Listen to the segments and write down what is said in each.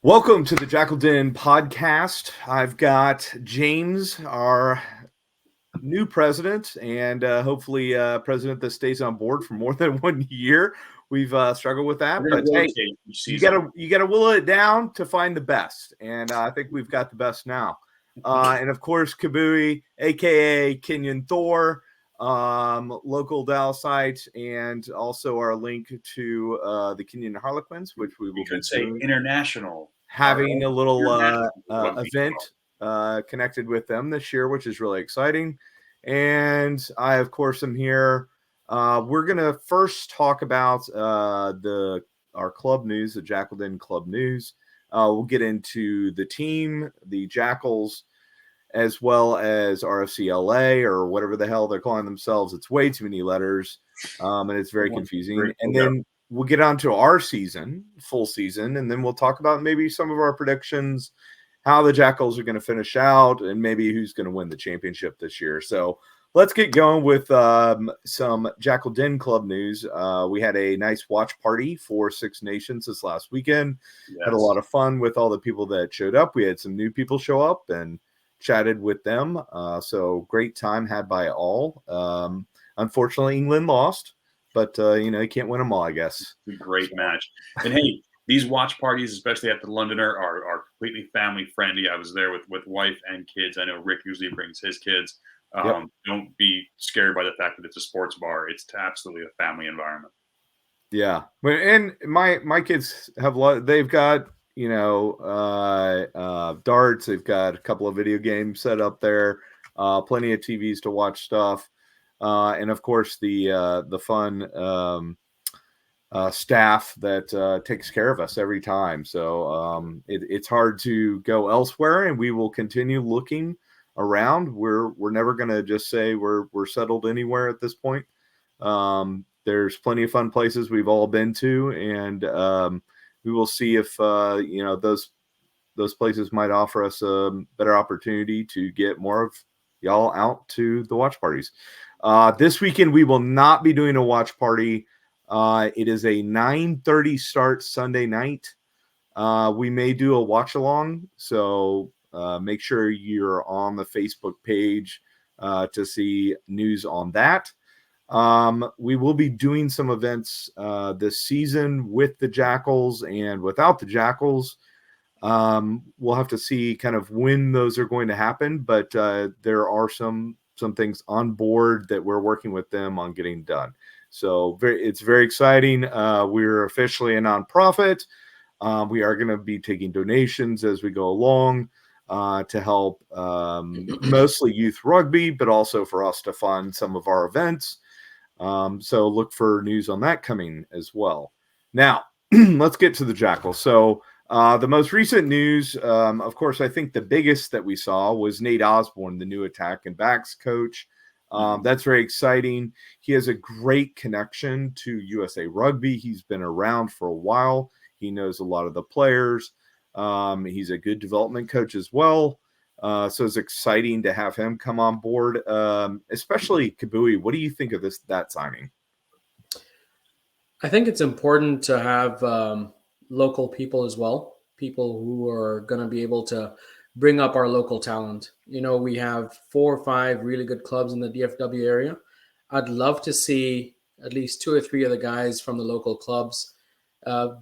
Welcome to the Jackal Den podcast. I've got James, our new president, and hopefully president that stays on board for more than 1 year. We've struggled with that, but hey, you gotta will it down to find the best, and I think we've got the best now. And of course, Kabui, aka Kenyon Thor, local Dallasite, and also our link to the Kenyon Harlequins, which we will could say international, having a little event connected with them this year, which is really exciting. And I, of course, am here. We're gonna first talk about our club news, the Jackal Den Club news. We'll get into the team, the Jackals, as well as RFCLA or whatever the hell they're calling themselves. It's way too many letters, and it's very confusing. And then we'll get on to our season, full season, and then we'll talk about maybe some of our predictions, how the Jackals are going to finish out, and maybe who's going to win the championship this year. So let's get going with some Jackal Den Club news. We had a nice watch party for Six Nations this last weekend. Yes. Had a lot of fun with all the people that showed up. We had some new people show up and chatted with them. So great time had by all. Unfortunately, England lost, but you can't win them all, I guess. Great match. And hey, these watch parties, especially at the Londoner, are completely family friendly. I was there with wife and kids. I know Rick usually brings his kids. Yep. Don't be scared by the fact that it's a sports bar. It's absolutely a family environment. Yeah, and my kids they've got darts. They've got a couple of video games set up there, plenty of TVs to watch stuff, and of course the fun staff that takes care of us every time. So it's hard to go elsewhere, and we will continue looking around. We're never going to just say we're settled anywhere at this point. There's plenty of fun places we've all been to, and we will see if those places might offer us a better opportunity to get more of y'all out to the watch parties. This weekend we will not be doing a watch party. It is a 9:30 start Sunday night. We may do a watch along, so make sure you're on the Facebook page to see news on that. We will be doing some events this season with the Jackals and without the Jackals. We'll have to see kind of when those are going to happen, but there are some things on board that we're working with them on getting done. So it's very exciting. We're officially a nonprofit. We are going to be taking donations as we go along to help mostly youth rugby, but also for us to fund some of our events. So look for news on that coming as well. Now, let's get to the Jackals. So the most recent news, of course, I think the biggest that we saw was Nate Osborne, the new attack and backs coach. That's very exciting. He has a great connection to USA Rugby. He's been around for a while. He knows a lot of the players. He's a good development coach as well. So it's exciting to have him come on board, especially Kabui. What do you think of that signing? I think it's important to have local people as well, people who are going to be able to bring up our local talent. We have 4 or 5 really good clubs in the DFW area. I'd love to see at least 2 or 3 of the guys from the local clubs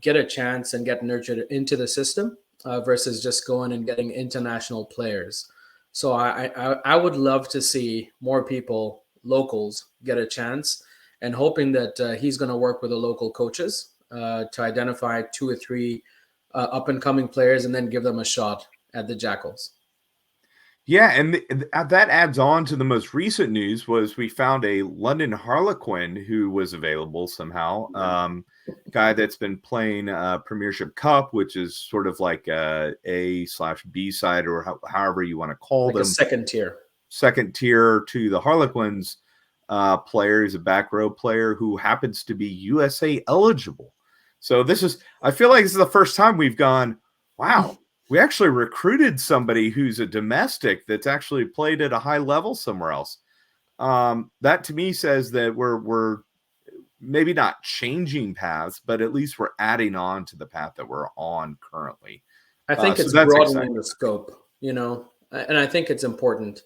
get a chance and get nurtured into the system. Versus just going and getting international players. So I would love to see more people, locals, get a chance, and hoping that he's going to work with the local coaches to identify 2 or 3 up-and-coming players and then give them a shot at the Jackals. Yeah, and that adds on to the most recent news was we found a London Harlequin who was available somehow. Guy that's been playing Premiership Cup, which is sort of like A/B side, or however you want to call them. A second tier to the Harlequins player. He's a back row player who happens to be USA eligible. So I feel like this is the first time we've gone, wow, we actually recruited somebody who's a domestic that's actually played at a high level somewhere else. That to me says that we're maybe not changing paths, but at least we're adding on to the path that we're on currently. I think So it's that's broadening exciting. the scope, and I think it's important.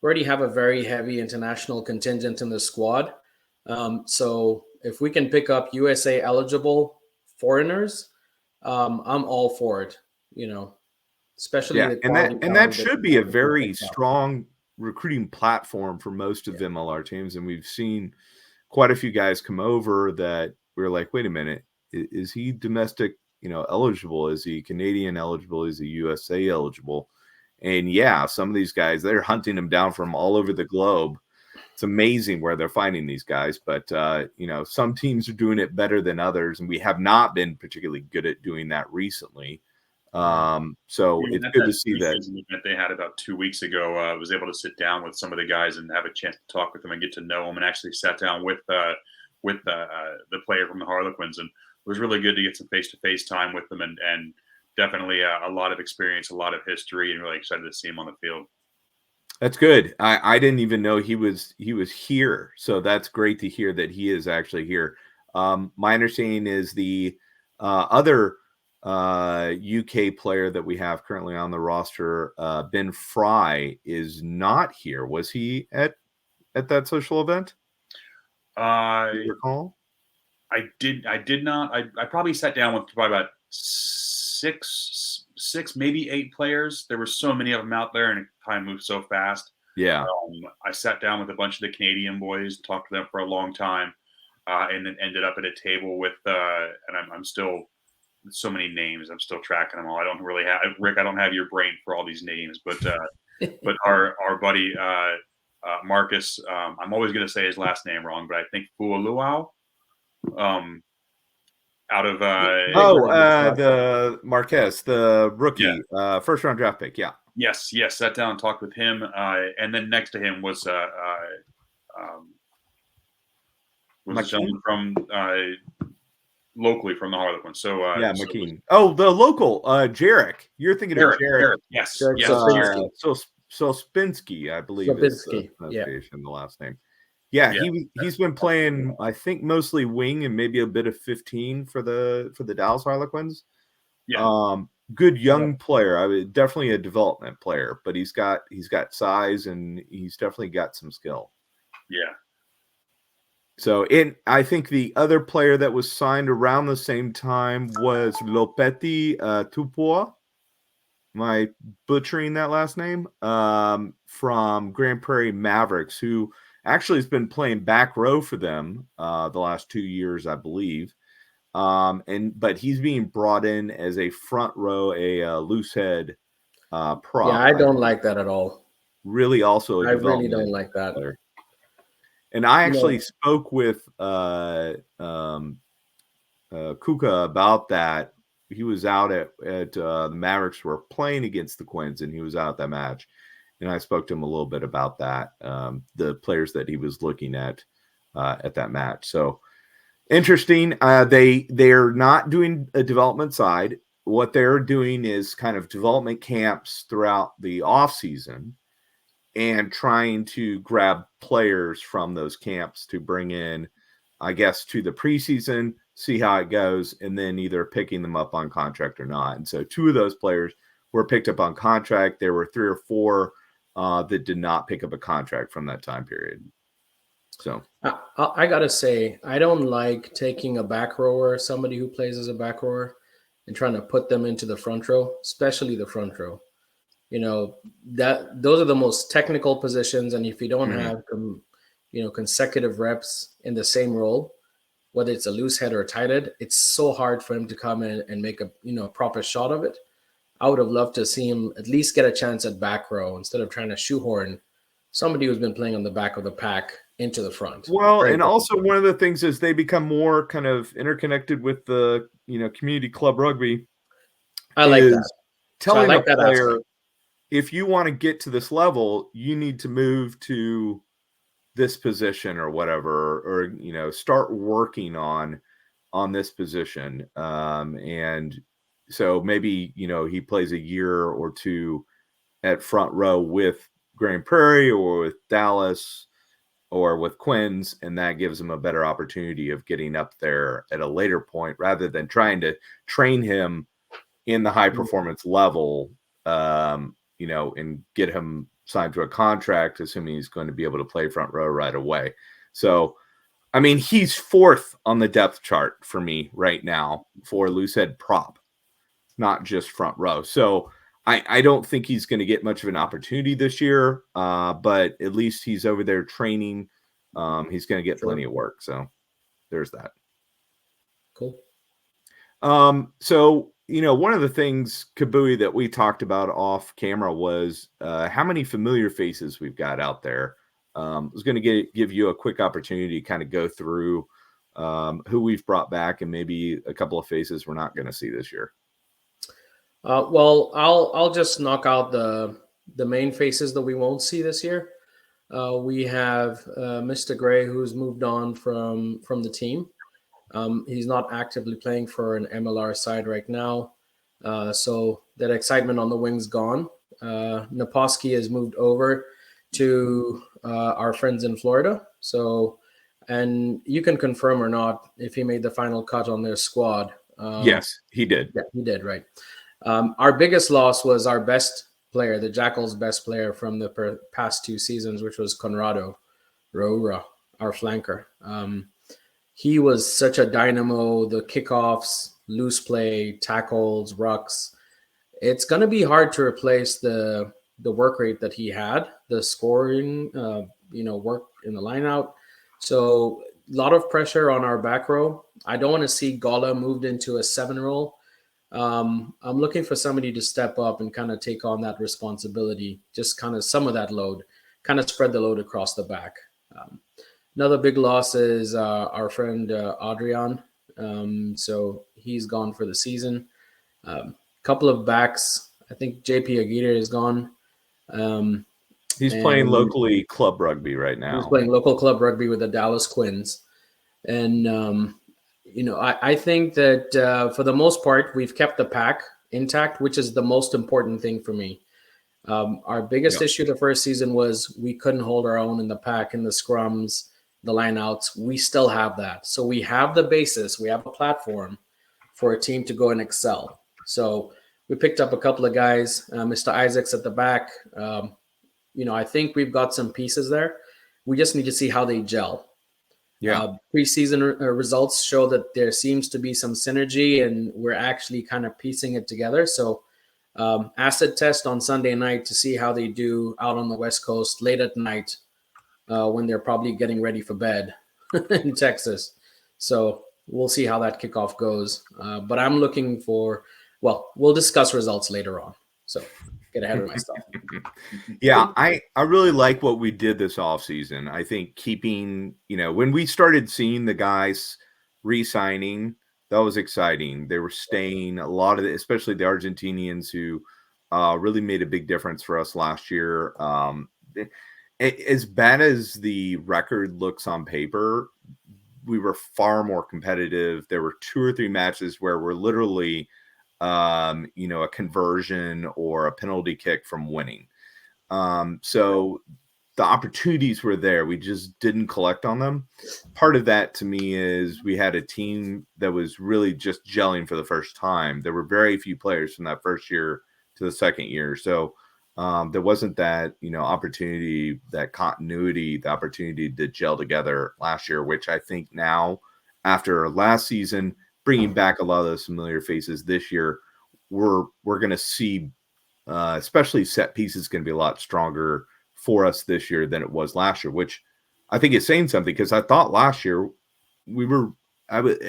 We already have a very heavy international contingent in the squad. So if we can pick up USA eligible foreigners, I'm all for it, especially Yeah, the and quality that talent that should be a we can very pick up. strong recruiting platform for most of Yeah. the MLR teams, and we've seen quite a few guys come over that we're like, wait a minute, is he domestic, eligible? Is he Canadian eligible? Is he USA eligible? And yeah, some of these guys, they're hunting them down from all over the globe. It's amazing where they're finding these guys, but some teams are doing it better than others, and we have not been particularly good at doing that recently. So Even it's at good to that see that. preseason event they had about 2 weeks ago, I was able to sit down with some of the guys and have a chance to talk with them and get to know them, and actually sat down with the player from the Harlequins, and it was really good to get some face-to-face time with them, and definitely a lot of experience, a lot of history, and really excited to see him on the field. That's good. I didn't even know he was here, so that's great to hear that he is actually here. My understanding is the other UK player that we have currently on the roster, Ben Fry, is not here. Was he at that social event? Do you recall? I did not. I probably sat down with probably about six, maybe 8 players. There were so many of them out there, and time moved so fast. Yeah. I sat down with a bunch of the Canadian boys, talked to them for a long time, and then ended up at a table with. And I'm still so many names. I'm still tracking them all. I don't really have Rick. I don't have your brain for all these names, but our buddy Marcus. I'm always going to say his last name wrong, but I think Fualuau. Out of the Marquez, the rookie, first round draft pick. Yeah. Yes. Sat down and talked with him, and then next to him was a gentleman from locally from the Harlequins. So McKean. The local Jarek. You're thinking of Jarek. Yes. So Spinski, I believe, is the pronunciation, the last name. Yeah, he's been playing, I think, mostly wing and maybe a bit of 15 for the Dallas Harlequins. Yeah. Good young player. I mean, definitely a development player, but he's got size and he's definitely got some skill. Yeah. So I think the other player that was signed around the same time was Lopeti Tupua. Am I butchering that last name? From Grand Prairie Mavericks, who actually has been playing back row for them the last 2 years, I believe. But he's being brought in as a front row, a loose head prop. Yeah, I don't like that at all. Really, also I really don't like that. Player. And I actually spoke with Kuka about that. He was out at the Mavericks were playing against the Quins, and he was out at that match. And I spoke to him a little bit about that, the players that he was looking at that match. So interesting. They're not doing a development side. What they're doing is kind of development camps throughout the off season and trying to grab players from those camps to bring in, I guess, to the preseason, see how it goes, and then either picking them up on contract or not. And so 2 of those players were picked up on contract. There were 3 or 4 that did not pick up a contract from that time period. So I gotta say, I don't like taking a back rower, somebody who plays as a back rower, and trying to put them into the front row, especially the front row. That those are the most technical positions, and if you don't have consecutive reps in the same role, whether it's a loose head or a tight head, it's so hard for him to come in and make a proper shot of it. I would have loved to see him at least get a chance at back row instead of trying to shoehorn somebody who's been playing on the back of the pack into the front. Well, and also one of the things is they become more kind of interconnected with the community club rugby. I like that. Telling a player, if you want to get to this level, you need to move to this position or whatever, or start working on this position. And so maybe he plays a year or 2 at front row with Grand Prairie or with Dallas or with Quins, and that gives him a better opportunity of getting up there at a later point rather than trying to train him in the high performance level, and get him signed to a contract, assuming he's going to be able to play front row right away. So, I mean, he's fourth on the depth chart for me right now for Loosehead prop, not just front row. So I don't think he's going to get much of an opportunity this year, but at least he's over there training. He's going to get plenty of work. So there's that. Cool. So, one of the things, Kabui, that we talked about off camera was how many familiar faces we've got out there. I was going to give you a quick opportunity to kind of go through who we've brought back and maybe a couple of faces we're not going to see this year. Well, I'll just knock out the main faces that we won't see this year. We have Mr. Gray, who's moved on from the team. He's not actively playing for an MLR side right now. So that excitement on the wing's gone. Naposki has moved over to our friends in Florida. So, and you can confirm or not if he made the final cut on their squad. Yes, he did. Yeah, he did, right. Our biggest loss was our best player, the Jackals' best player from the past 2 seasons, which was Conrado Roura, our flanker. He was such a dynamo, the kickoffs, loose play, tackles, rucks. It's going to be hard to replace the work rate that he had, the scoring, work in the line out. So a lot of pressure on our back row. I don't want to see Gola moved into a 7 role. I'm looking for somebody to step up and kind of take on that responsibility, just kind of some of that load, kind of spread the load across the back. Another big loss is our friend Adrian. So he's gone for the season. Couple of backs. I think JP Aguirre is gone. He's playing locally club rugby right now. He's playing local club rugby with the Dallas Quins. And, I think that for the most part, we've kept the pack intact, which is the most important thing for me. Our biggest issue the first season was we couldn't hold our own in the pack, in the scrums, the lineouts. We still have that. So we have the basis. We have a platform for a team to go and excel. So we picked up a couple of guys, Mr. Isaacs at the back. I think we've got some pieces there. We just need to see how they gel. Yeah. Preseason results show that there seems to be some synergy, and we're actually kind of piecing it together. So acid test on Sunday night to see how they do out on the West Coast late at night when they're probably getting ready for bed in Texas. So we'll see how that kickoff goes. But I'm looking for, we'll discuss results later on. So get ahead of myself. Yeah, I really like what we did this offseason. I think keeping, when we started seeing the guys re-signing, that was exciting. They were staying. A lot of especially the Argentinians who really made a big difference for us last year. As bad as the record looks on paper, we were far more competitive. There were 2 or 3 matches where we're literally a conversion or a penalty kick from winning. So the opportunities were there. We just didn't collect on them. Part of that to me is we had a team that was really just gelling for the first time. There were very few players from that first year to the second year. So there wasn't that, opportunity, that continuity, the opportunity to gel together last year, which I think now after last season, bringing back a lot of those familiar faces this year, we're going to see, especially set pieces, going to be a lot stronger for us this year than it was last year, which I think is saying something, because I thought last year I would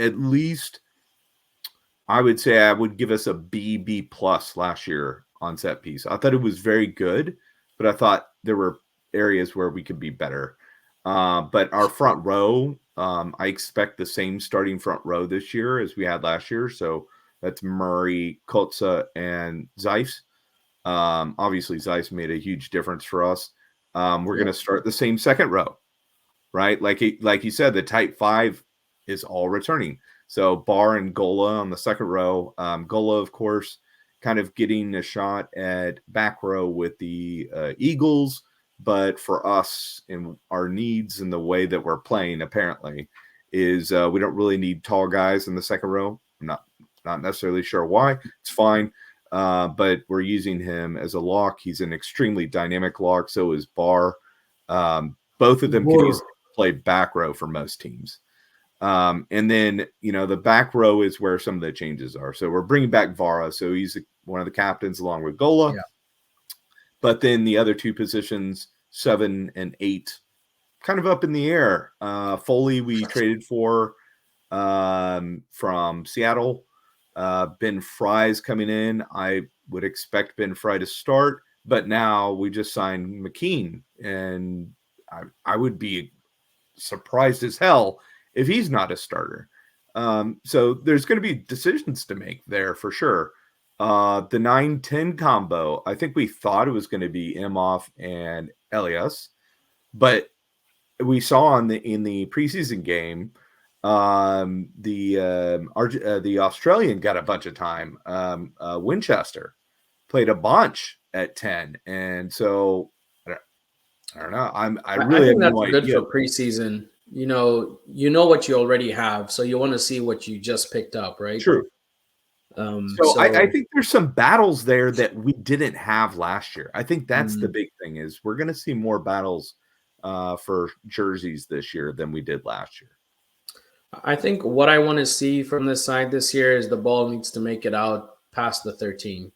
say I would give us a B plus last year on set piece. I thought it was very good, but I thought there were areas where we could be better. But our front row, I expect the same starting front row this year as we had last year. So that's Murray, Kotza, and Zeiss. Obviously, Zeiss made a huge difference for us. We're going to start the same second row, right? Like you said, the type 5 is all returning. So Barr and Gola on the second row. Gola, of course, kind of getting a shot at back row with the Eagles. But for us and our needs and the way that we're playing, apparently, is we don't really need tall guys in the second row. I'm not Not necessarily sure why. It's fine. But we're using him as a lock. He's an extremely dynamic lock. So is Barr. Both of them can easily play back row for most teams. And then, the back row is where some of the changes are. So we're bringing back Vara. So he's one of the captains along with Gola. Yeah. But then the other two positions, 7 and 8, kind of up in the air. Foley we traded for from Seattle. Ben Fry's coming in. I would expect Ben Fry to start, but now we just signed McKean, and I would be surprised as hell if he's not a starter. So there's going to be decisions to make there for sure. The 9-10 combo, I think we thought it was going to be Imhoff and Elias, but we saw in the preseason game, the Australian got a bunch of time. Winchester played a bunch at 10, and so I don't know. I really think have that's no good idea. for preseason. You know what you already have, so you want to see what you just picked up, right? True. So I think there's some battles there that we didn't have last year. I think that's the big thing is we're going to see more battles for jerseys this year than we did last year. I think what I want to see from this side this year is the ball needs to make it out past the 13.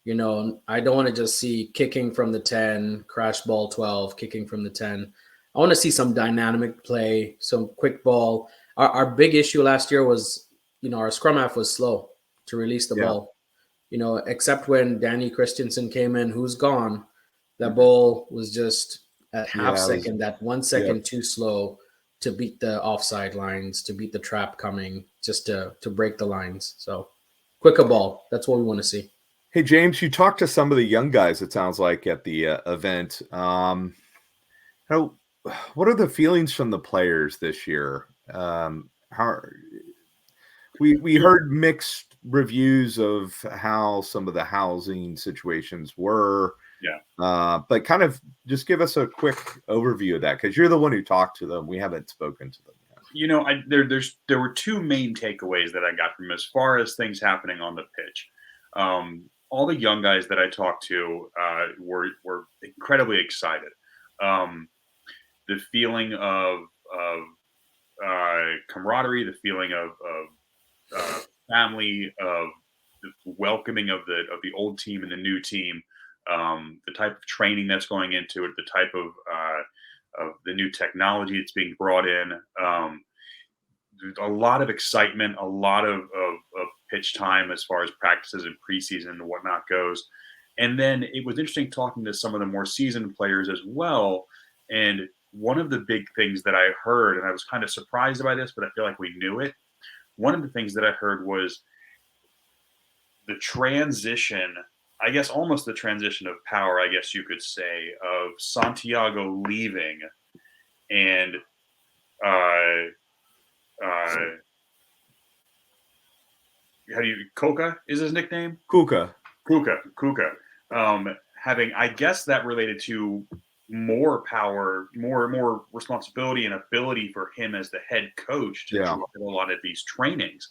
I don't want to just see kicking from the 10, crash ball 12, kicking from the 10. I want to see some dynamic play, some quick ball. Our big issue last year was, our scrum half was slow to release the ball. Except when Danny Christensen came in, who's gone, that ball was just at half second, that 1 second too slow to beat the offside lines, to beat the trap coming, just to break the lines. So quicker ball. That's what we want to see. Hey, James, you talked to some of the young guys, it sounds like, at the event. What are the feelings from the players this year? We heard mixed reviews of how some of the housing situations were. Yeah. But kind of just give us a quick overview of that, because you're the one who talked to them. We haven't spoken to them yet. There were two main takeaways that I got from as far as things happening on the pitch. All the young guys that I talked to were incredibly excited. The feeling of camaraderie, the feeling of family, of the welcoming of the old team and the new team, the type of training that's going into it, the type of the new technology that's being brought in. A lot of excitement, a lot of pitch time as far as practices and preseason and whatnot goes. And then it was interesting talking to some of the more seasoned players as well. And one of the big things that I heard, and I was kind of surprised by this, but I feel like we knew it. One of the things that I heard was the transition, I guess almost the transition of power, I guess you could say, of Santiago leaving and Coca is his nickname? Kuka. Having, I guess that related to more power, more responsibility and ability for him as the head coach to drive a lot of these trainings.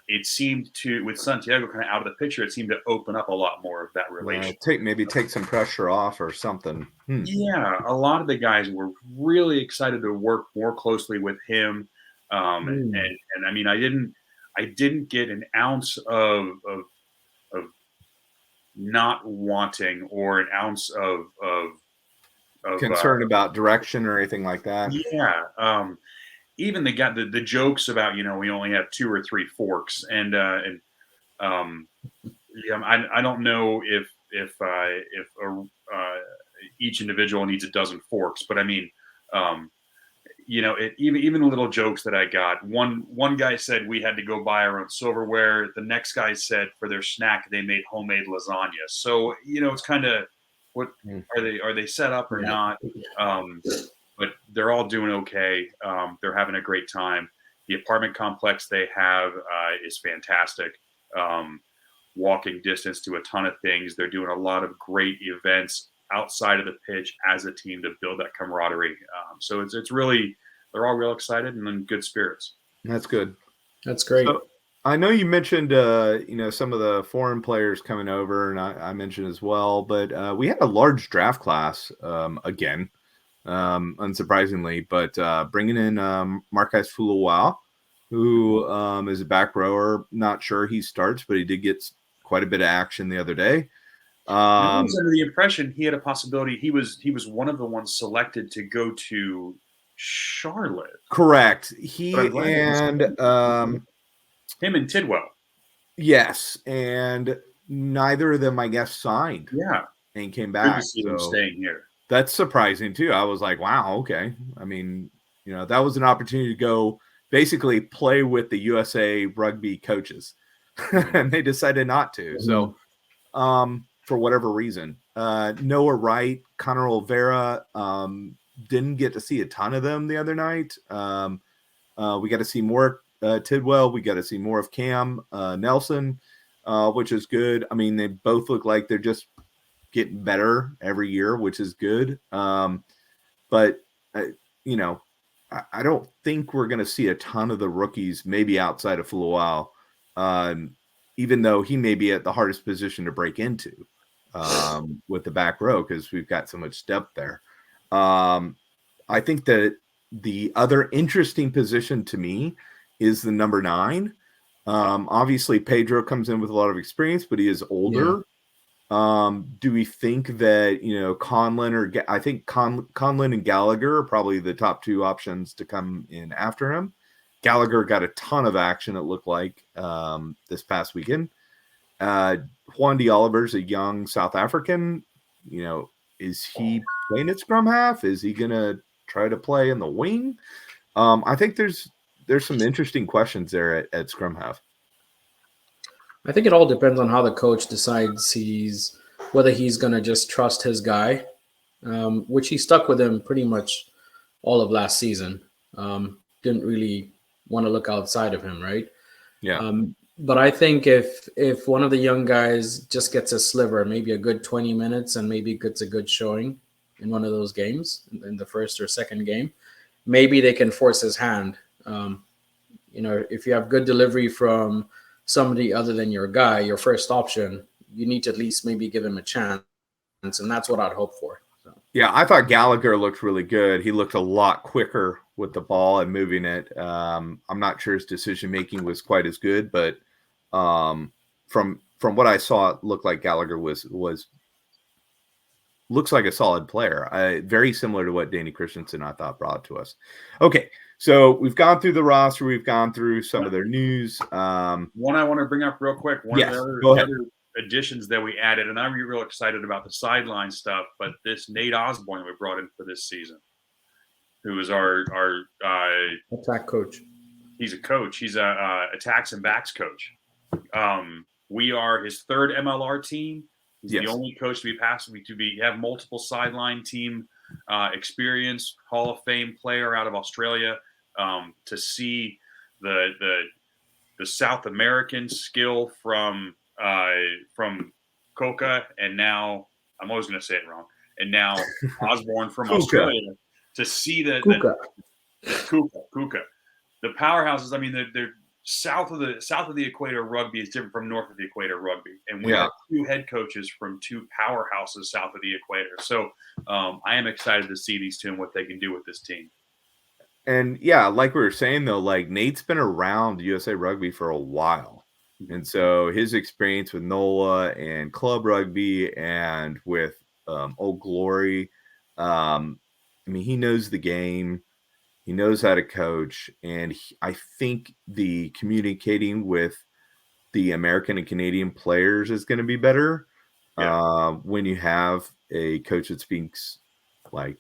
It seemed to, with Santiago kind of out of the picture, it seemed to open up a lot more of that relationship. Take some pressure off or something. Yeah, a lot of the guys were really excited to work more closely with him. And I mean, I didn't get an ounce of not wanting or an ounce of concern about direction or anything like that. Yeah. Even the jokes about, we only have 2 or 3 forks and I don't know if each individual needs a dozen forks, but I mean, even the little jokes that I got. One guy said we had to go buy our own silverware. The next guy said for their snack they made homemade lasagna. So it's kind of what are they set up or not? But they're all doing okay. They're having a great time. The apartment complex they have is fantastic. Walking distance to a ton of things. They're doing a lot of great events outside of the pitch as a team to build that camaraderie. So it's really, they're all real excited and in good spirits. That's good. That's great. I know you mentioned, some of the foreign players coming over, and I mentioned as well, but we had a large draft class again, unsurprisingly, but bringing in Marquez Fuluwa, who is a back rower. Not sure he starts, but he did get quite a bit of action the other day. I was under the impression he had a possibility. He was one of the ones selected to go to Charlotte. Correct. He and him and Tidwell. Yes, and neither of them, I guess, signed. Yeah, and came back. Good to see him staying here. That's surprising too. I was like, wow, okay. I mean, that was an opportunity to go basically play with the USA rugby coaches, and they decided not to. So, for whatever reason, Noah Wright, Connor Olvera, didn't get to see a ton of them the other night. We got to see more Tidwell. We got to see more of Cam Nelson, which is good. I mean, they both look like they're just getting better every year, which is good. But I don't think we're going to see a ton of the rookies, maybe outside of Fuluau, even though he may be at the hardest position to break into with the back row because we've got so much depth there. I think that the other interesting position to me is the number 9. Obviously, Pedro comes in with a lot of experience, but he is older. Yeah. Do we think that, Conlon I think Conlon and Gallagher are probably the top 2 options to come in after him. Gallagher got a ton of action, it looked like, this past weekend. Juan D. Oliver's a young South African. Is he playing at scrum half? Is he going to try to play in the wing? I think there's some interesting questions there at scrum half. I think it all depends on how the coach decides whether he's going to just trust his guy, which he stuck with him pretty much all of last season. Didn't really want to look outside of him, right? Yeah. But I think if one of the young guys just gets a sliver, maybe a good 20 minutes and maybe gets a good showing in one of those games, in the first or second game, maybe they can force his hand. If you have good delivery from somebody other than your guy, your first option, you need to at least maybe give him a chance. And that's what I'd hope for. So. Yeah, I thought Gallagher looked really good. He looked a lot quicker with the ball and moving it. I'm not sure his decision-making was quite as good, but from what I saw, it looked like Gallagher looks like a solid player. Very similar to what Danny Christensen, I thought, brought to us. Okay, so we've gone through the roster. We've gone through some of their news. One I want to bring up real quick. One of the other additions that we added, and I'm real excited about the sideline stuff, but this Nate Osborne that we brought in for this season, who is our attack coach. He's a coach. He's a attacks and backs coach. We are his 3rd MLR team. He's the only coach to be passed to have multiple sideline team experience, Hall of Fame player out of Australia. To see the South American skill from Coca, and now I'm always going to say it wrong. And now Osborne from Australia. To see the Kuka, the powerhouses. I mean, they're south of the equator. Rugby is different from north of the equator rugby, and we have 2 head coaches from 2 powerhouses south of the equator. So I am excited to see these 2 and what they can do with this team. And yeah, like we were saying though, like Nate's been around USA Rugby for a while, and so his experience with NOLA and club rugby and with Old Glory, I mean, he knows the game. He knows how to coach. And I think the communicating with the American and Canadian players is going to be better when you have a coach that speaks like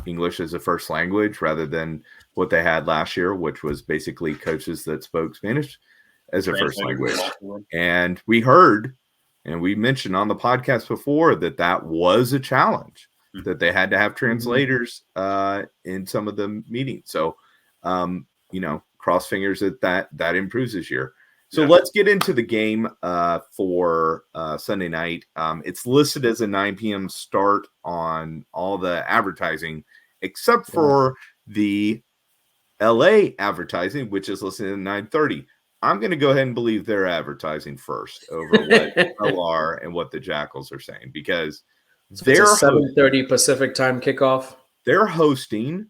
English as a first language rather than what they had last year, which was basically coaches that spoke Spanish as a first language. And we heard, and we mentioned on the podcast before, that was a challenge. That they had to have translators in some of the meetings. So, cross fingers that improves this year. So let's get into the game for Sunday night. It's listed as a 9 p.m. start on all the advertising, except for the LA advertising, which is listed at 9:30. I'm going to go ahead and believe they're advertising first over what LR and what the Jackals are saying, because So it's a 7:30 Pacific time kickoff. They're hosting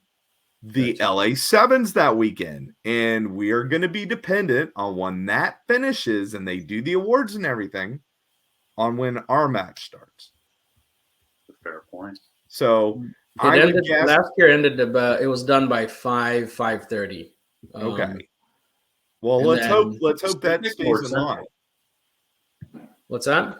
the LA Sevens that weekend, and we are going to be dependent on when that finishes and they do the awards and everything on when our match starts. Fair point. So last year ended it was done by 5:30. Okay. Well, let's hope that stays in line. What's that?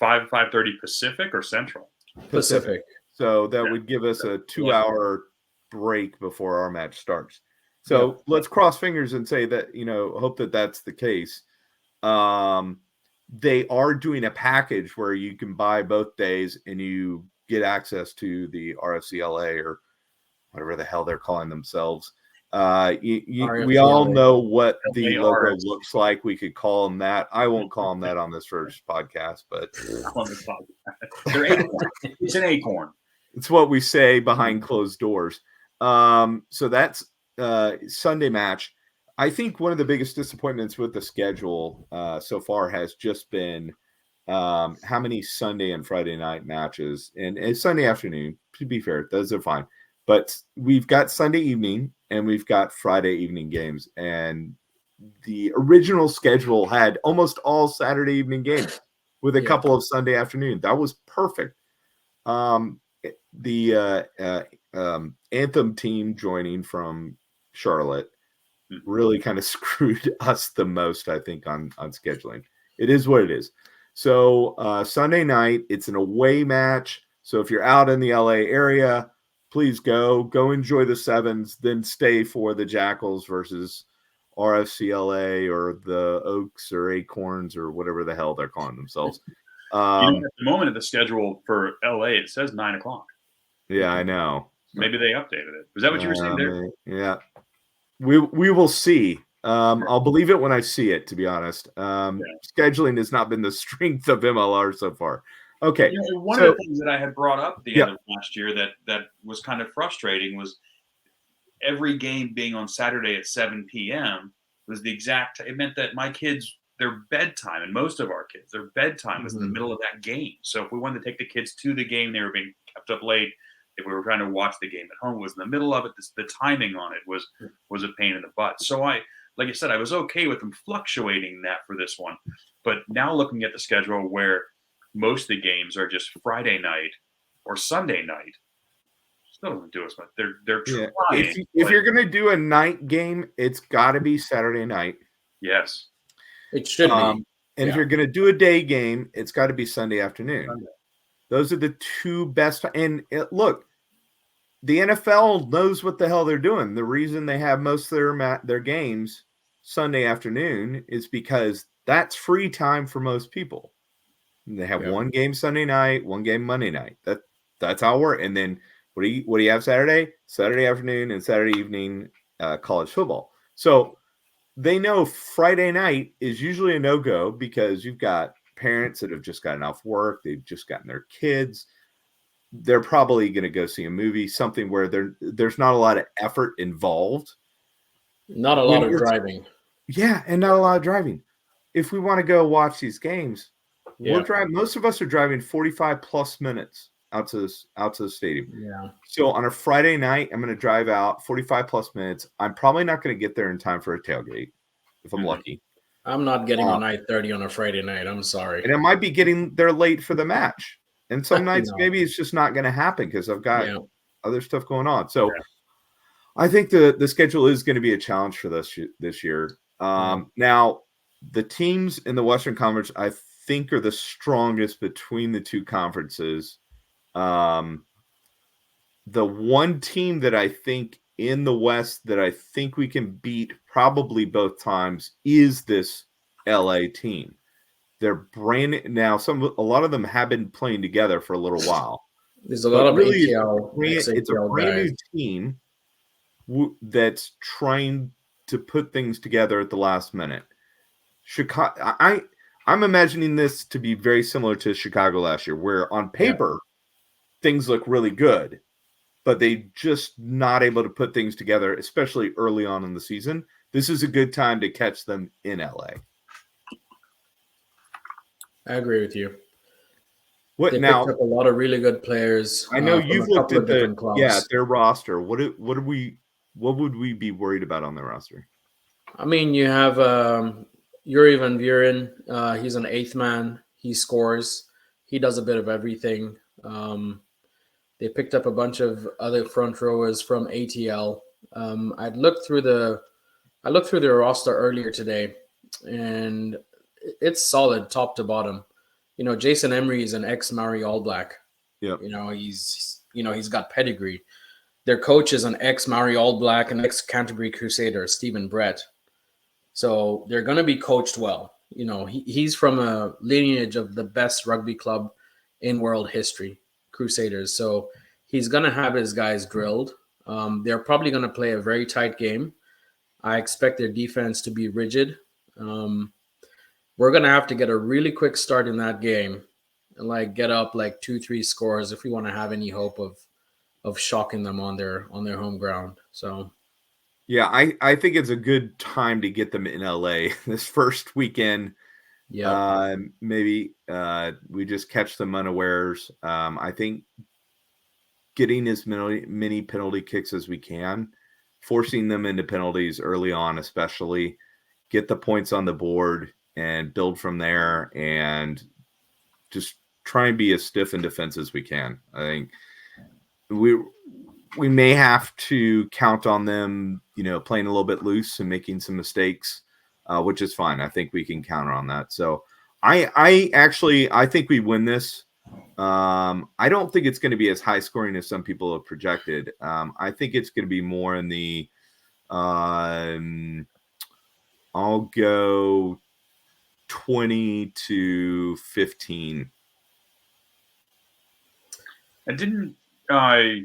5:30 Pacific or Central? Pacific. So that would give us a 2-hour break before our match starts. So let's cross fingers and say that, hope that that's the case. They are doing a package where you can buy both days and you get access to the RFCLA or whatever the hell they're calling themselves. We all know what the logo looks like. We could call them that. I won't call them that on this first podcast, but they're acorn. It's an acorn. It's what we say behind closed doors. So that's Sunday match. I think one of the biggest disappointments with the schedule so far has just been how many Sunday and Friday night matches, and it's Sunday afternoon. To be fair, those are fine. But we've got Sunday evening and we've got Friday evening games. And the original schedule had almost all Saturday evening games with a couple of Sunday afternoon. That was perfect. The Anthem team joining from Charlotte really kind of screwed us the most, I think, on scheduling. It is what it is. So Sunday night, it's an away match. So if you're out in the LA area, please go enjoy the Sevens, then stay for the Jackals versus RFCLA or the Oaks or Acorns or whatever the hell they're calling themselves. At the moment of the schedule for LA, it says 9:00. Yeah, I know. Maybe they updated it. Was that what you were saying there? Yeah. We will see. I'll believe it when I see it, to be honest. Scheduling has not been the strength of MLR so far. Okay. One of the things that I had brought up at the end of last year that was kind of frustrating was every game being on Saturday at 7 p.m. was the exact. It meant that my kids, their bedtime, and most of our kids, their bedtime was in the middle of that game. So if we wanted to take the kids to the game, they were being kept up late. If we were trying to watch the game at home, it was in the middle of it. The timing on it was a pain in the butt. So like I said, I was okay with them fluctuating that for this one. But now looking at the schedule where most of the games are just Friday night or Sunday night, still doesn't do as much. They're trying. If you're going to do a night game, it's got to be Saturday night. Yes. It should be. And if you're going to do a day game, it's got to be Sunday afternoon. Those are the two best. And look, the NFL knows what the hell they're doing. The reason they have most of their games Sunday afternoon is because that's free time for most people. They have one game Sunday night, one game Monday night. That's how it works. And then what do you have Saturday? Saturday afternoon and Saturday evening college football. So they know Friday night is usually a no-go because you've got parents that have just gotten off work. They've just gotten their kids. They're probably going to go see a movie, something where there's not a lot of effort involved. Not a lot of driving. Yeah, and not a lot of driving. If we want to go watch these games, we're driving. Most of us are driving 45 plus minutes out to the stadium. Yeah. So on a Friday night, I'm going to drive out 45 plus minutes. I'm probably not going to get there in time for a tailgate if I'm lucky. I'm not getting on I-30 on a Friday night. I'm sorry. And I might be getting there late for the match. And some nights maybe it's just not going to happen because I've got other stuff going on. So I think the schedule is going to be a challenge for this year. Now, the teams in the Western Conference, I think, are the strongest between the two conferences. The one team that I think in the West that I think we can beat probably both times is this LA team. They're brand now. A lot of them have been playing together for a little while. There's a lot of really, ATL. It's a brand new team that's trying to put things together at the last minute. Chicago. I'm imagining this to be very similar to Chicago last year, where on paper things look really good, but they just not able to put things together, especially early on in the season. this is a good time to catch them in LA. I agree with you. What They now? picked up a lot of really good players. I know from you've a looked couple at of different clubs. their roster. What would we be worried about on their roster? I mean, you have Yuri Van Buren. He's an eighth man. He scores. He does a bit of everything. They picked up a bunch of other front rowers from ATL. I looked through their roster earlier today, and it's solid top to bottom. You know, Jason Emery is an ex-Maori All Black. Yep. He's got pedigree. Their coach is an ex-Maori All Black and ex-Canterbury Crusader, Stephen Brett. So they're going to be coached well. You know, he's from a lineage of the best rugby club in world history, Crusaders. So he's going to have his guys drilled. They're probably going to play a very tight game. I expect their defense to be rigid. We're going to have to get a really quick start in that game and like get up like 2-3 scores if we want to have any hope of shocking them on their home ground. So yeah, I think it's a good time to get them in LA this first weekend. yeah, Maybe we just catch them unawares. I think getting as many penalty kicks as we can, forcing them into penalties early on, especially, get the points on the board and build from there, and just try and be as stiff in defense as we can. I think we may have to count on them, playing a little bit loose and making some mistakes, which is fine. I think we can counter on that. So I think we win this. I don't think it's going to be as high scoring as some people have projected. I think it's going to be more in the I'll go 20-15. And didn't LA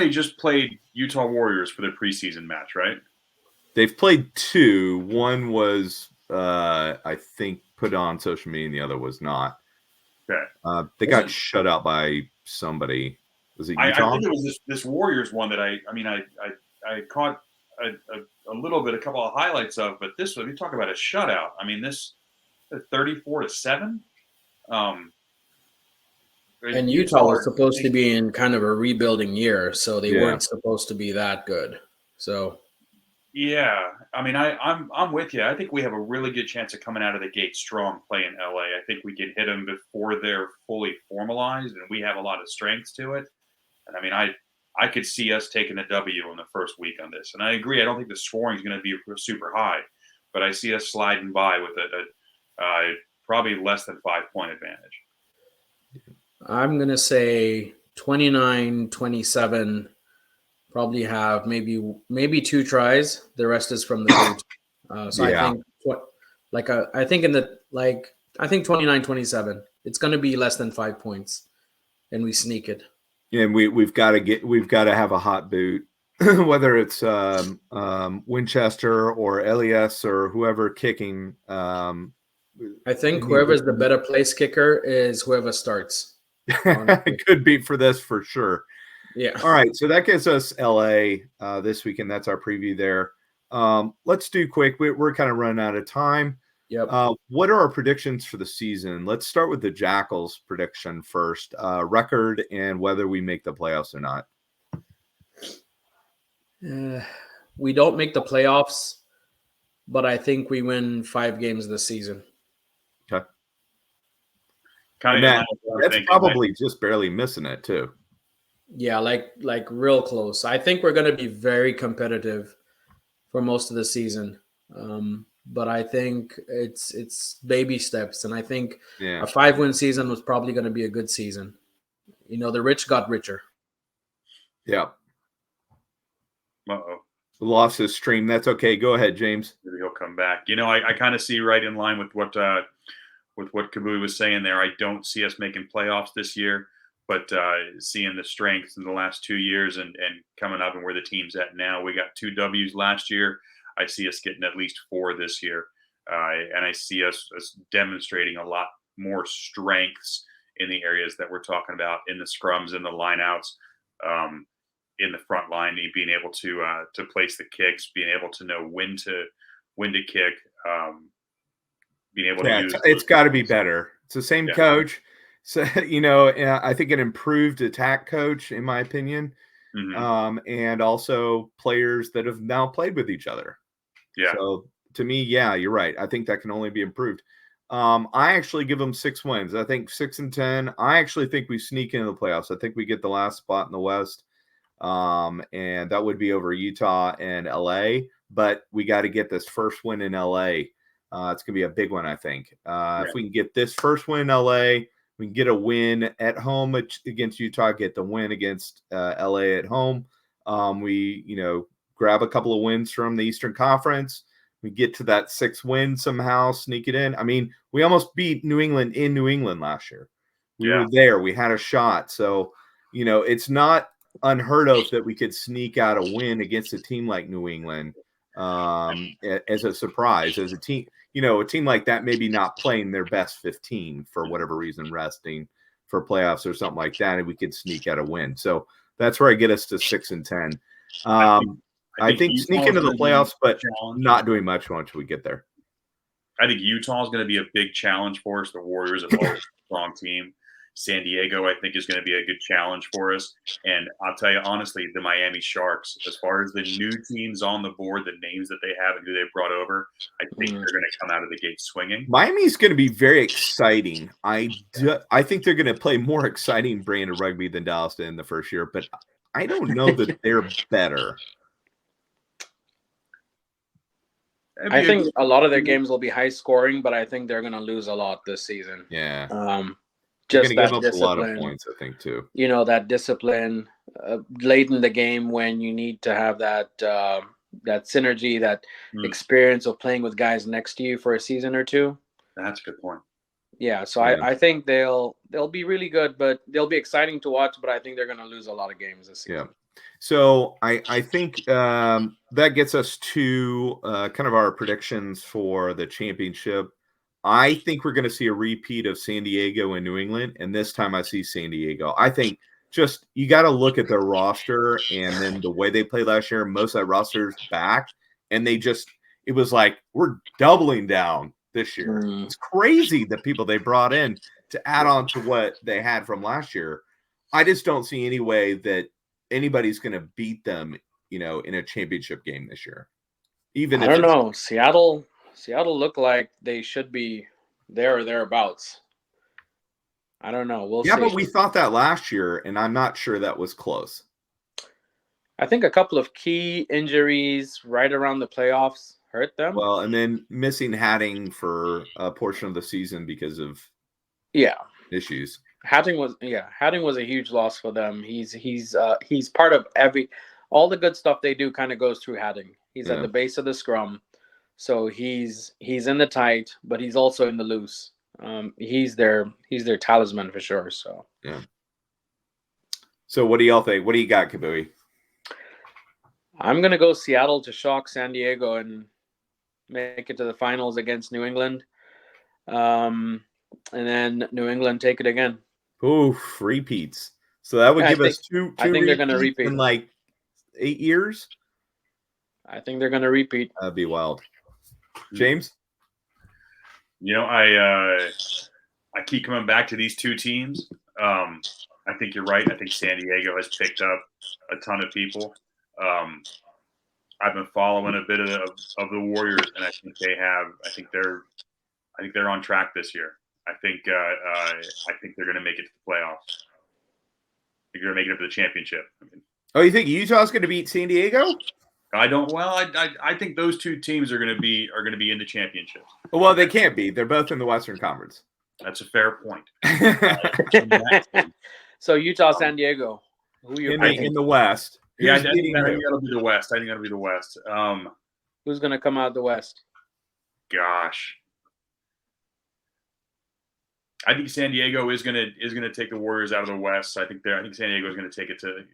just played Utah Warriors for their preseason match, right? They've played two. One was, I think, put on social media, and the other was not. Okay. They got shut out by somebody. Was it Utah? I think it was this Warriors one that I caught a little bit, a couple of highlights of, but this one, you talk about a shutout. I mean, this 34-7. And Utah was supposed to be in kind of a rebuilding year, so they weren't supposed to be that good. So, yeah, I mean, I'm with you. I think we have a really good chance of coming out of the gate strong playing LA. I think we can hit them before they're fully formalized, and we have a lot of strengths to it. And I mean, I could see us taking the W in the first week on this. And I agree. I don't think the scoring is going to be super high, but I see us sliding by with a probably less than 5-point advantage. I'm going to say 29-27, probably have maybe 2 tries. The rest is from the boot. I think 29-27. It's going to be less than 5 points, and we sneak it. And we've got to have a hot boot, whether it's Winchester or Elias or whoever kicking. I think whoever's the better place kicker is whoever starts. It could be for this for sure. Yeah. All right. So that gives us LA this weekend. That's our preview there. Let's do quick. We're kind of running out of time. Yep. What are our predictions for the season? Let's start with the Jackals prediction first. Record and whether we make the playoffs or not. We don't make the playoffs, but I think we win 5 games this season. Okay. That's probably just barely missing it too. Yeah, like real close. I think we're going to be very competitive for most of the season. But I think it's baby steps, and I think a 5-win season was probably going to be a good season. The rich got richer. Yeah. Uh-oh. Lost his stream. That's okay. Go ahead, James. Maybe he'll come back. I kind of see right in line with what Kabui was saying there. I don't see us making playoffs this year, but seeing the strengths in the last 2 years and coming up and where the team's at now, we got 2 W's last year. I see us getting at least 4 this year. And I see us demonstrating a lot more strengths in the areas that we're talking about, in the scrums, in the lineouts. in the front line, being able to place the kicks, being able to know when to kick, being able to Yeah, use. it's got to be better. It's the same Yeah. coach. So, I think an improved attack coach, in my opinion, and also players that have now played with each other. Yeah. So to me, yeah, you're right. I think that can only be improved. I actually give them 6 wins. I think 6-10. I actually think we sneak into the playoffs. I think we get the last spot in the West. And that would be over Utah and LA. But we got to get this first win in LA. It's going to be a big one, I think. If we can get this first win in LA, we can get a win at home against Utah, get the win against LA at home. We, grab a couple of wins from the Eastern Conference. We get to that 6th win somehow, sneak it in. I mean, we almost beat New England in New England last year. We were there. We had a shot. So, it's not unheard of that we could sneak out a win against a team like New England as a surprise, as a team. A team like that maybe not playing their best 15 for whatever reason, resting for playoffs or something like that, and we could sneak out a win. So that's where I get us to 6-10. I think sneak into the playoffs, but not doing much once we get there. I think Utah is going to be a big challenge for us. The Warriors are always a strong team. San Diego, I think, is going to be a good challenge for us. And I'll tell you honestly, the Miami Sharks, as far as the new teams on the board, the names that they have and who they've brought over, I think they're going to come out of the gate swinging. Miami's going to be very exciting. I think they're going to play more exciting brand of rugby than Dallas did in the first year, but I don't know that they're better. I think a lot of their games will be high scoring, but I think they're going to lose a lot this season. Yeah. Just that give up discipline, a lot of points, I think, too. That discipline late in the game when you need to have that synergy, that experience of playing with guys next to you for a season or two. That's a good point. Yeah, so yeah. I think they'll be really good, but they'll be exciting to watch. But I think they're going to lose a lot of games this season. Yeah. So I think that gets us to kind of our predictions for the championship. I think we're going to see a repeat of San Diego and New England, and this time I see San Diego. I think just you got to look at their roster and then the way they played last year. Most of that roster's back, and it was like we're doubling down this year. It's crazy the people they brought in to add on to what they had from last year. I just don't see any way that anybody's going to beat them, in a championship game this year. Even I don't know. Seattle look like they should be there or thereabouts. I don't know. We'll see. But we thought that last year, and I'm not sure that was close. I think a couple of key injuries right around the playoffs hurt them. Well, and then missing Hatting for a portion of the season because of issues. Hatting was a huge loss for them. He's part of all the good stuff they do kind of goes through Hatting. He's at the base of the scrum. So he's in the tight, but he's also in the loose. He's their talisman for sure. So yeah. So what do y'all think? What do you got, Kabui? I'm gonna go Seattle to shock San Diego and make it to the finals against New England. And then New England take it again. Oof, repeats. So that would give us two. I think they're gonna repeat in like 8 years. I think they're gonna repeat. That'd be wild. James? I keep coming back to these two teams. I think you're right. I think San Diego has picked up a ton of people. I've been following a bit of the Warriors, and I think they have. I think they're on track this year. I think they're going to make it to the playoffs. I think they're going to make it up to the championship. You think Utah's going to beat San Diego? I don't. Well, I think those two teams are going to be in the championship. Well, they can't be. They're both in the Western Conference. That's a fair point. So Utah, San Diego. Who you in the West? Yeah, I think that'll be the West. I think that'll be the West. Who's going to come out of the West? Gosh, I think San Diego is gonna take the Warriors out of the West. I think San Diego is going to take it to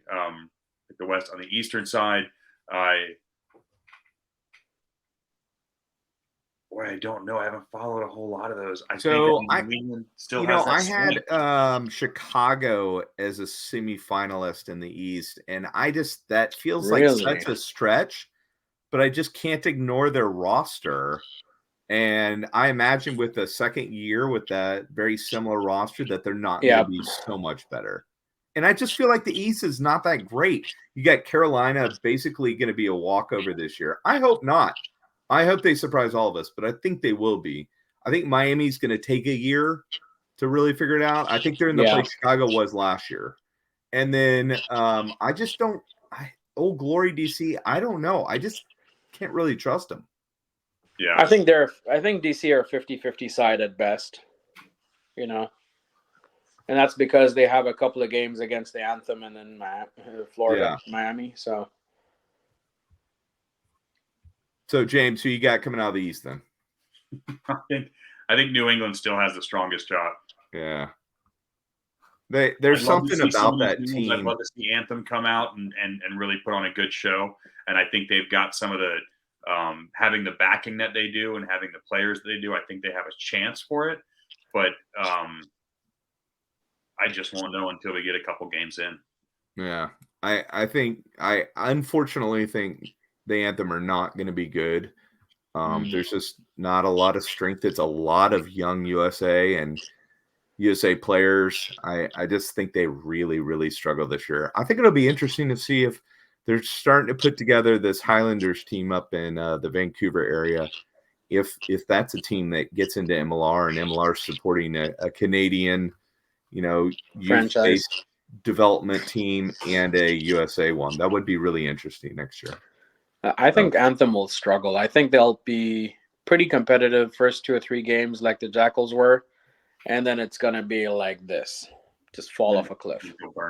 the West. On the Eastern side, Boy, I don't know. I haven't followed a whole lot of those. I So think that New England still you has know, that I swing. had Chicago as a semifinalist in the East, and that feels like Really? such a stretch, but I just can't ignore their roster. And I imagine with the second year with that very similar roster that they're not going Yeah. to be so much better. And I just feel like the East is not that great. You got Carolina basically going to be a walkover this year. I hope not. I hope they surprise all of us, but I think they will be. I think Miami's going to take a year to really figure it out. I think they're in the place Chicago was last year. And then I just don't Old Glory DC, I don't know. I just can't really trust them. Yeah. I think DC are 50-50 side at best, you know. And that's because they have a couple of games against the Anthem and then Florida, Miami. So James, who you got coming out of the East then? I think New England still has the strongest shot. Yeah. There's something about that team. I'd love to see Anthem come out and really put on a good show. And I think they've got some of the having the backing that they do and having the players that they do. I think they have a chance for it. But I just won't know until we get a couple games in. Yeah. I unfortunately think the Anthem are not going to be good. There's just not a lot of strength. It's a lot of young USA and USA players. I just think they really, really struggle this year. I think it'll be interesting to see if they're starting to put together this Highlanders team up in the Vancouver area. If that's a team that gets into MLR and MLR supporting a Canadian, youth-based development team and a USA one, that would be really interesting next year. I think Anthem will struggle. I think they'll be pretty competitive first 2 or 3 games like the Jackals were, and then it's going to be like this, just fall off a cliff.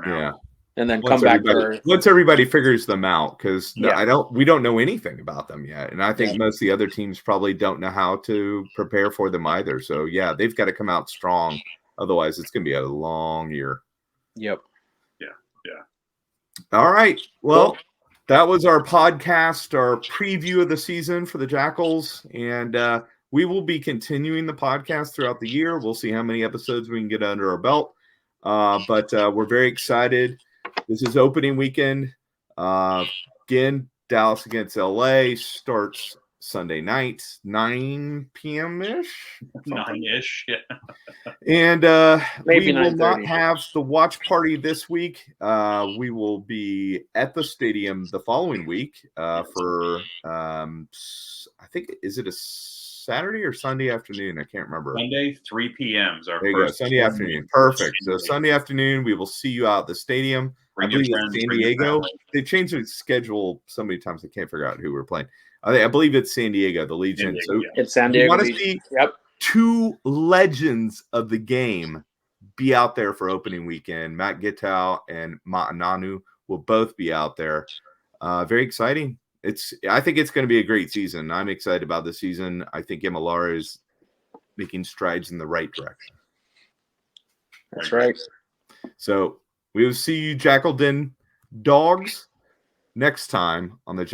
Yeah. And then come back once everybody figures them out, because we don't know anything about them yet. And I think most of the other teams probably don't know how to prepare for them either. So yeah, they've got to come out strong. Otherwise it's going to be a long year. Yep. Yeah. All right. Well, that was our podcast, our preview of the season for the Jackals. And we will be continuing the podcast throughout the year. We'll see how many episodes we can get under our belt. But we're very excited. This is opening weekend. Again, Dallas against LA starts Sunday night, 9 p.m.-ish. 9-ish, yeah. And maybe we will not have the watch party this week. We will be at the stadium the following week for, I think, is it a Saturday or Sunday afternoon? I can't remember. Sunday, 3 p.m. is our there you first. go, Sunday afternoon. Perfect. So Sunday afternoon, we will see you out at the stadium. I believe it's San Diego. They changed the schedule so many times I can't figure out who we're playing. I believe it's San Diego, the Legion. So it's San Diego. You want to see 2 legends of the game be out there for opening weekend. Matt Gitau and Ma'ananu will both be out there. Very exciting. I think it's going to be a great season. I'm excited about the season. I think MLR is making strides in the right direction. That's right. So we will see you, Jackal Den Dogs, next time on the